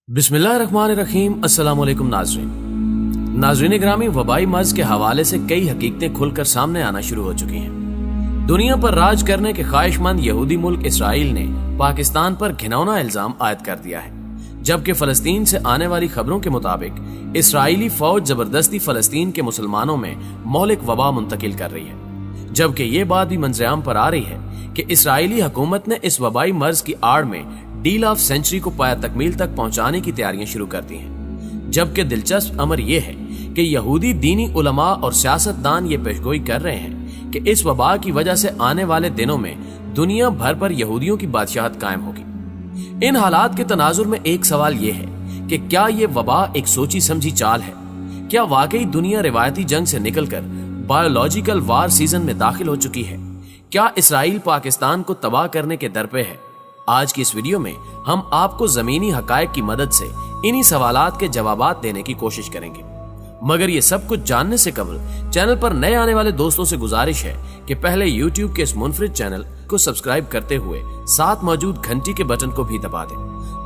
बिस्मिल्लाहिर्रहमानिर्रहीम। अस्सलाम वालेकुम नाज़रीन ग्रामी, वबाई मर्ज के हवाले से कई हकीकतें खुलकर सामने आना शुरू हो चुकी हैं। दुनिया पर राज करने के ख्वाहिशमंद यहूदी मुल्क इसराइल ने पाकिस्तान पर घिनौना इल्जाम आयद कर दिया है, जबकि फलस्तीन से आने वाली खबरों के मुताबिक इसराइली फौज जबरदस्ती फलस्तीन के मुसलमानों में मौलिक वबा मुंतकिल कर रही है। जबकि ये बात भी मंजरेआम पर आ रही है कि इसराइली हुकूमत ने इस वबाई मर्ज की आड़ में डील ऑफ सेंचुरी को पाया तकमील तक पहुंचाने की तैयारियां शुरू कर दी हैं। जबकि दिलचस्प अमर यह है कि यहूदी दीनी उलमा और सियासतदान ये पेशगोई कर रहे हैं कि इस वबा की वजह से आने वाले दिनों में दुनिया भर पर यहूदियों की बादशाहत कायम होगी। इन हालात के तनाजुर में एक सवाल यह है कि क्या ये वबा एक सोची समझी चाल है? क्या वाकई दुनिया रिवायती जंग से निकलकर बायोलॉजिकल वार सीजन में दाखिल हो चुकी है? क्या इसराइल पाकिस्तान को तबाह करने के दर पे है? आज की इस वीडियो में हम आपको जमीनी हकायक की मदद से इन्हीं सवालात के जवाबात देने की कोशिश करेंगे। मगर ये सब कुछ जानने से कबल चैनल पर नए आने वाले दोस्तों से गुजारिश है कि पहले YouTube के इस मुनफरिद चैनल को सब्सक्राइब करते हुए साथ मौजूद घंटी के बटन को भी दबा दें,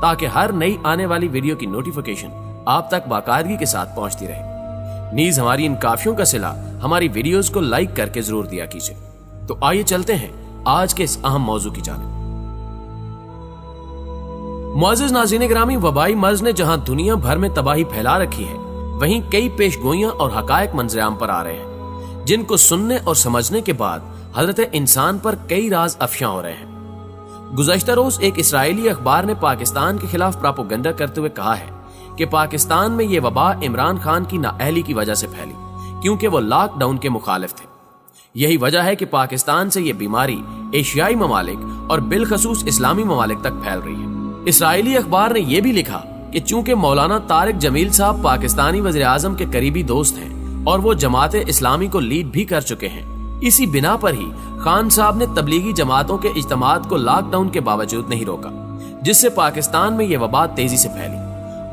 ताकि हर नई आने वाली वीडियो की नोटिफिकेशन आप तक बाकायदगी के साथ पहुंचती रहे। नीज हमारी इन काफियों का सिला हमारी वीडियोस को लाइक करके जरूर दिया कीजिए। तो आइए चलते हैं आज के इस अहम मौजू की जानिब। मुअज़्ज़िज़ नाज़रीन ग्रामी, वबाई मर्ज ने जहां दुनिया भर में तबाही फैला रखी है, वहीं कई पेशगोइयां और हकायक मंजरेआम पर आ रहे हैं, जिनको सुनने और समझने के बाद हजरत इंसान पर कई राज अफशा हो रहे हैं। गुज़श्ता रोज एक इसराइली अखबार ने पाकिस्तान के खिलाफ प्रोपेगेंडा करते हुए कहा है कि पाकिस्तान में यह वबा इमरान खान की नाअहली की वजह से फैली, क्योंकि वो लॉकडाउन के मुखालिफ थे। यही वजह है कि पाकिस्तान से यह बीमारी एशियाई ममालिक और बिलखसूस इस्लामी ममालिक तक फैल रही है। इसराइली अखबार ने यह भी लिखा कि चूंकि मौलाना तारिक जमील साहब पाकिस्तानी वज़ीर आज़म के करीबी दोस्त हैं और वो जमाते इस्लामी को लीड भी कर चुके हैं, इसी बिना पर ही खान साहब ने तबलीगी जमातों के इज्तिमात को लॉकडाउन के बावजूद नहीं रोका, जिससे पाकिस्तान में यह वबा तेजी से फैली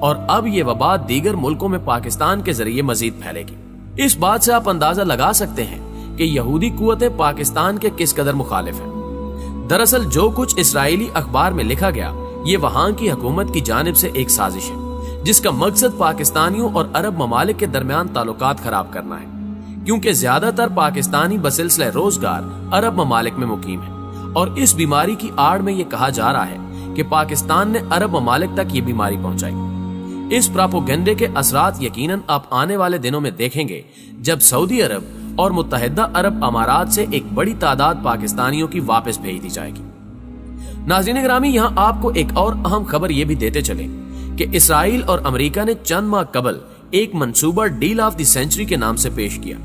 और अब यह वबा दीगर मुल्कों में पाकिस्तान के जरिए मजीद फैलेगी। इस बात से आप अंदाजा लगा सकते हैं कि यहूदी कुव्वतें पाकिस्तान के किस कदर मुखालिफ हैं। दरअसल जो कुछ इसराइली अखबार में लिखा गया, ये वहां की हुकूमत की जानिब से एक साजिश है, जिसका मकसद पाकिस्तानियों और अरब ममालिक के दरमियान ताल्लुकात खराब करना है, क्योंकि ज्यादातर पाकिस्तानी बसिलसिले रोजगार अरब ममालिक में मुकीम है और इस बीमारी की आड़ में ये कहा जा रहा है कि पाकिस्तान ने अरब ममालिक तक ये बीमारी पहुंचाई। इस प्रोपेगेंडे के असरात यकीनन आप आने वाले दिनों में देखेंगे, जब सऊदी अरब और मुत्तहिदा अरब अमारात से एक बड़ी तादाद पाकिस्तानियों की वापस भेज दी जाएगी। नाज़रीन ग्रामी, यहाँ आपको एक और अहम खबर ये भी देते चले कि इसराइल और अमेरिका ने चंद माह कबल एक मंसूबा डील ऑफ द सेंचुरी के नाम से पेश किया।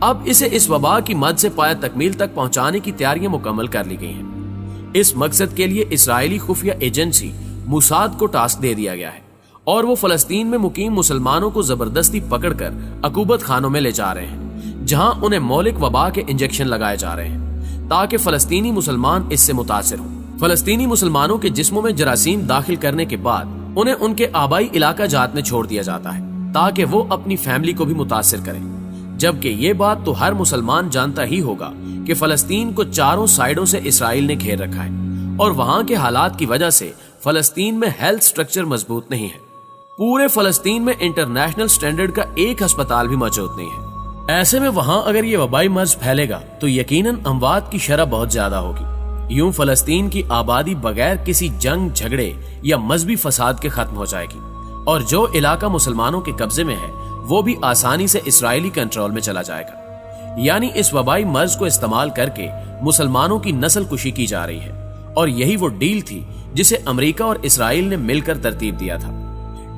अब इसे इस वबा की मद से पाया तकमील तक पहुंचाने की तैयारियां मुकम्मल कर ली गई हैं। इस मकसद के लिए इसराइली खुफिया एजेंसी मुसाद को टास्क दे दिया गया है और वो फलस्तीन में मुकीम मुसलमानों को जबरदस्ती पकड़कर अकूबत खानों में ले जा रहे हैं, जहां उन्हें मौलिक वबा के इंजेक्शन लगाए जा रहे हैं ताकि फलस्तीनी मुसलमान इससे मुतासिर हों। फलस्तीनी मुसलमानों के जिस्मों में जरासीम दाखिल करने के बाद उन्हें उनके आबाई इलाका जात में छोड़ दिया जाता है ताकि वो अपनी फैमिली को भी मुतासिर करें। जबकि ये बात तो हर मुसलमान जानता ही होगा कि फलस्तीन को चारों साइडों से इसराइल ने घेर रखा है और वहां के हालात की वजह से फलस्तीन में हेल्थ स्ट्रक्चर मजबूत नहीं है। पूरे फलस्तीन में इंटरनेशनल स्टैंडर्ड का एक अस्पताल भी मौजूद नहीं है। ऐसे में वहां अगर ये वबाई मर्ज फैलेगा तो यकीनन अमवात की शरह बहुत ज्यादा होगी। यूं फलस्तीन की आबादी बगैर किसी जंग, झगड़े या मजहबी फसाद के खत्म हो जाएगी और जो इलाका मुसलमानों के कब्जे में है वो भी आसानी से इसराइली कंट्रोल में चला जाएगा। यानी इस वबाई मर्ज को इस्तेमाल करके मुसलमानों की नस्ल कुशी की जा रही है और यही वो डील थी जिसे अमेरिका और इसराइल ने मिलकर तरतीब दिया था।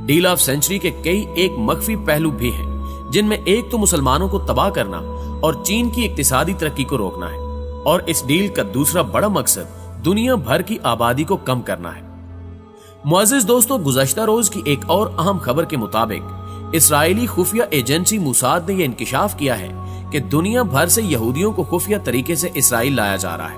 डील ऑफ सेंचुरी के कई एक मख्फी पहलू भी हैं, जिनमें एक तो मुसलमानों को तबाह करना और चीन की इक्तिसादी तरक्की को रोकना है और इस डील का दूसरा बड़ा मकसद दुनिया भर की आबादी को कम करना है। मुअज़्ज़िज़ दोस्तों, गुज़श्ता रोज की एक और अहम खबर के मुताबिक इसराइली खुफिया एजेंसी मुसाद ने यह इंकिशाफ किया है कि दुनिया भर से यहूदियों को खुफिया तरीके से इसराइल लाया जा रहा है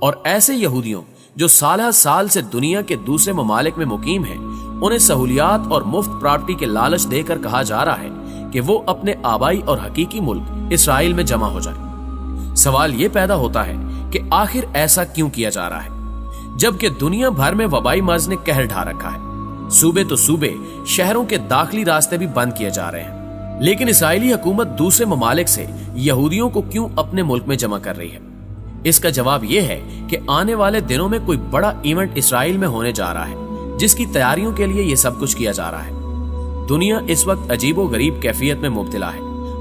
और ऐसे यहूदियों जो साल साल से दुनिया के दूसरे ममालिक में मुकीम हैं, उन्हें सहूलियात और मुफ्त प्रॉपर्टी के लालच देकर कहा जा रहा है कि वो अपने आबाई और हकीकी मुल्क इसराइल में जमा हो जाए। सवाल ये पैदा होता है कि आखिर ऐसा क्यों किया जा रहा है, जबकि दुनिया भर में वबाई मर्ज ने कहर ढा रखा है। सूबे तो सूबे, शहरों के दाखिली रास्ते भी बंद किए जा रहे हैं। लेकिन इस्राएली हुकूमत दूसरे ममालिक से यहूदियों को क्यों अपने मुल्क में जमा कर रही है? इसका जवाब यह है कि आने वाले दिनों में कोई बड़ा इवेंट इसराइल में होने जा रहा है, जिसकी तैयारियों के लिए यह सब कुछ किया जा रहा है। दुनिया इस वक्त अजीबो गरीब कैफियत में मुब्तला है,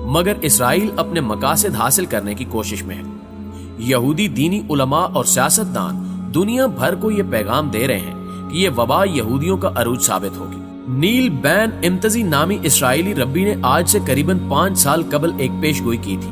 मगर इसराइल अपने मकासद हासिल करने की कोशिश में है। यहूदी दीनी उलमा और सियासतदान दुनिया भर को यह पैगाम दे रहे हैं कि यह वबा यहूदियों का अरूज साबित होगी। नील बैन इम्तजी नामी इसराइली रब्बी ने आज से करीबन 5 साल कबल एक पेशगोई की थी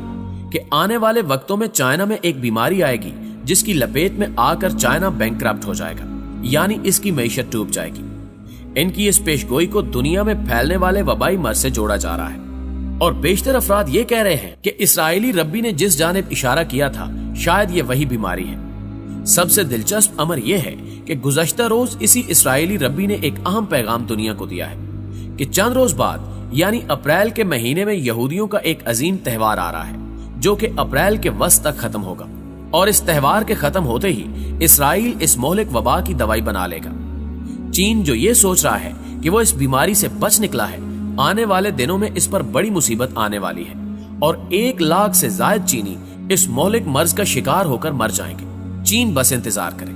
कि आने वाले वक्तों में चाइना में एक बीमारी आएगी जिसकी लपेट में आकर चाइना बैंकक्रप्ट हो जाएगा, यानी इसकी मईशत डूब जाएगी। इनकी इस पेशगोई को दुनिया में फैलने वाले वबाई मर्ज से जोड़ा जा रहा है और बेशतर अफराद ये कह रहे हैं कि इसराइली रब्बी ने जिस जानिब इशारा किया था शायद ये वही बीमारी है। सबसे दिलचस्प अमर यह है कि गुज़श्ता रोज इसी इसराइली रब्बी ने एक अहम पैगाम दुनिया को दिया है कि चंद रोज बाद यानी अप्रैल के महीने में यहूदियों का एक अजीम त्यौहार आ रहा है जो कि अप्रैल के वस्त तक खत्म होगा और इस त्यौहार के खत्म होते ही इसराइल इस मोहलिक वबा की दवाई बना लेगा। चीन जो ये सोच रहा है कि वो इस बीमारी से बच निकला है, आने वाले दिनों में इस पर बड़ी मुसीबत आने वाली है और 1 लाख से ज्यादा चीनी इस मोहलिक मर्ज का शिकार होकर मर जाएंगे। चीन बस इंतजार करे।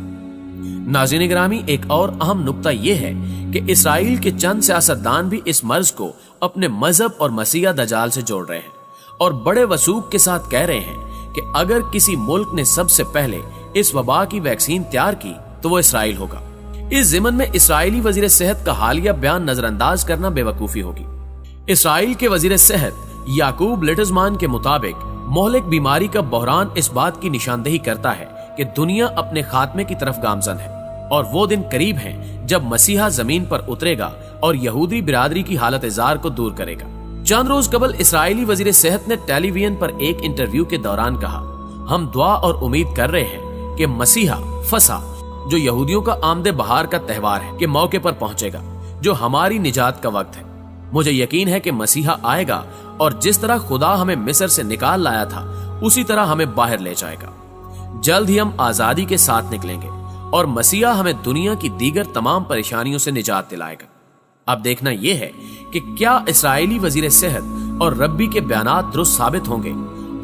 नाज़रीन गिरामी, एक और अहम नुक्ता यह है कि इसराइल के चंद सियासतदान भी इस मर्ज को अपने मजहब और मसीहा दजाल से जोड़ रहे हैं और बड़े वसूख के साथ कह रहे हैं कि अगर किसी मुल्क ने सबसे पहले इस वबा की वैक्सीन तैयार की तो वो इसराइल होगा। इस जिमन में इसराइली वजीर सेहत का हालिया बयान नजरअंदाज करना बेवकूफी होगी। इसराइल के वजीर सेहत याकूब लिटजमान के मुताबिक मोहलिक बीमारी का बहरान इस बात की निशानदेही करता है कि दुनिया अपने खात्मे की तरफ गामजन है और वो दिन करीब हैं जब मसीहा जमीन पर उतरेगा और यहूदी बिरादरी की हालत जार को दूर करेगा। चंद रोज कबल इसराइली वजीर सेहत ने टेलीविजन पर एक इंटरव्यू के दौरान कहा, हम दुआ और उम्मीद कर रहे हैं कि मसीहा फसा जो यहूदियों का आमदे बहार का त्यौहार है के मौके पर पहुंचेगा, जो हमारी निजात का वक्त है। मुझे यकीन है कि मसीहा आएगा और जिस तरह खुदा हमें मिस्र से निकाल लाया था उसी तरह हमें बाहर ले जाएगा। जल्द ही हम आजादी के साथ निकलेंगे और मसीहा हमें दुनिया की दीगर तमाम परेशानियों से निजात दिलाएगा। अब देखना यह है कि क्या इसराइली वजीर सेहत और रब्बी के बयानात दुरुस्त साबित होंगे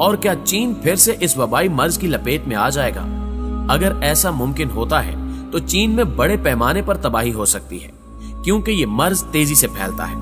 और क्या चीन फिर से इस वबाई मर्ज की लपेट में आ जाएगा। अगर ऐसा मुमकिन होता है तो चीन में बड़े पैमाने पर तबाही हो सकती है क्योंकि ये मर्ज तेजी से फैलता है।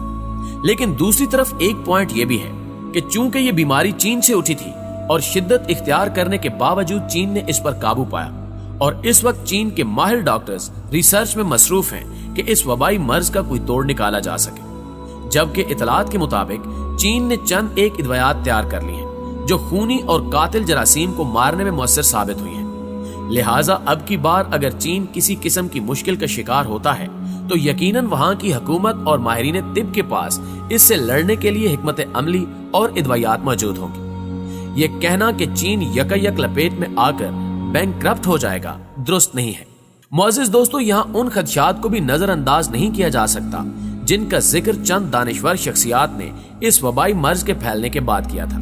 लेकिन दूसरी तरफ एक पॉइंट ये भी है कि चूंकि ये बीमारी चीन से उठी थी और शिद्दत इख्तियार करने के बावजूद चीन ने इस पर काबू पाया और इस वक्त चीन के माहिर डॉक्टर्स रिसर्च में मसरूफ हैं कि इस वबाई मर्ज का कोई तोड़ निकाला जा सके। जबकि इतलात के मुताबिक चीन ने चंद एक अदवियात तैयार कर ली हैं जो खूनी और कातिल जरासीम को मारने में मुअस्सर साबित हुई हैं। लिहाजा अब की बार अगर चीन किसी किस्म की मुश्किल का शिकार होता है तो यकीनन वहां की हुकूमत और माहिरीन तिब के पास इससे लड़ने के लिए हिकमत अमली और अदवियात मौजूद होंगी। ये कहना कि चीन यकयक लपेट में आकर बैंकक्रप्ट हो जाएगा दुरुस्त नहीं है। मुअज़्ज़िज़ दोस्तों, यहाँ उन खदशात को भी नजरअंदाज नहीं किया जा सकता जिनका जिक्र चंद दानिशवर शख्सियात ने इस वबाई मर्ज के फैलने के बाद किया था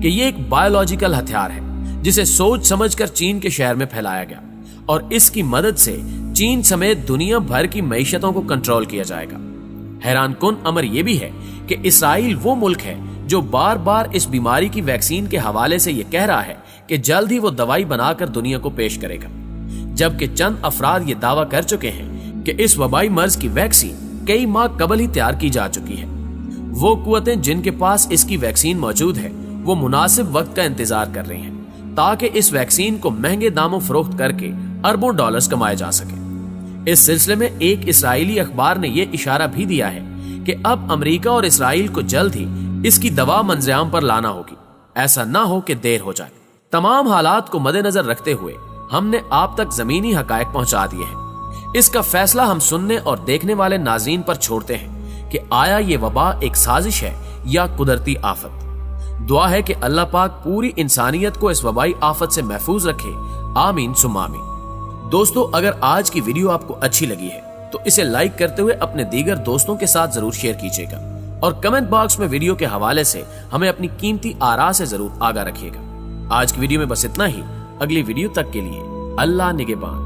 कि ये एक बायोलॉजिकल हथियार है जिसे सोच समझकर चीन के शहर में फैलाया गया और इसकी मदद से चीन समेत दुनिया भर की मईशतों को कंट्रोल किया जाएगा। हैरानकुन अमर यह भी है कि इसराइल वो मुल्क है जो बार बार इस बीमारी की वैक्सीन के हवाले से यह कह रहा है कि जल्द ही वो दवाई बनाकर दुनिया को पेश करेगा, जबकि चंद अफराद ये दावा कर चुके हैं कि इस वबाई मर्ज की वैक्सीन कई माह कबल ही तैयार की जा चुकी है। वो कुव्वतें जिनके पास इसकी वैक्सीन मौजूद है वो मुनासिब वक्त का इंतजार कर रही हैं ताकि इस वैक्सीन को महंगे दामों फरोख्त करके अरबों डॉलर्स कमाए जा सके। इस सिलसिले में एक इसराइली अखबार ने यह इशारा भी दिया है कि अब अमेरिका और इसराइल को जल्द ही इसकी दवा मंजरेआम पर लाना होगी, ऐसा ना हो कि देर हो जाए। तमाम हालात को मद्देनजर रखते हुए हमने आप तक जमीनी हकायक पहुंचा दिए हैं। इसका फैसला हम सुनने और देखने वाले नाज़रीन पर छोड़ते हैं कि आया ये वबा एक साजिश है या कुदरती आफत। दुआ है कि अल्लाह पाक पूरी इंसानियत को इस वबाई आफत से महफूज रखे, आमीन सुम्मा आमीन। दोस्तों, अगर आज की वीडियो आपको अच्छी लगी है तो इसे लाइक करते हुए अपने दीगर दोस्तों के साथ जरूर शेयर कीजिएगा और कमेंट बॉक्स में वीडियो के हवाले से हमें अपनी कीमती आरा से जरूर आगाह रखिएगा। आज की वीडियो में बस इतना ही। अगली वीडियो तक के लिए अल्लाह निगहबान।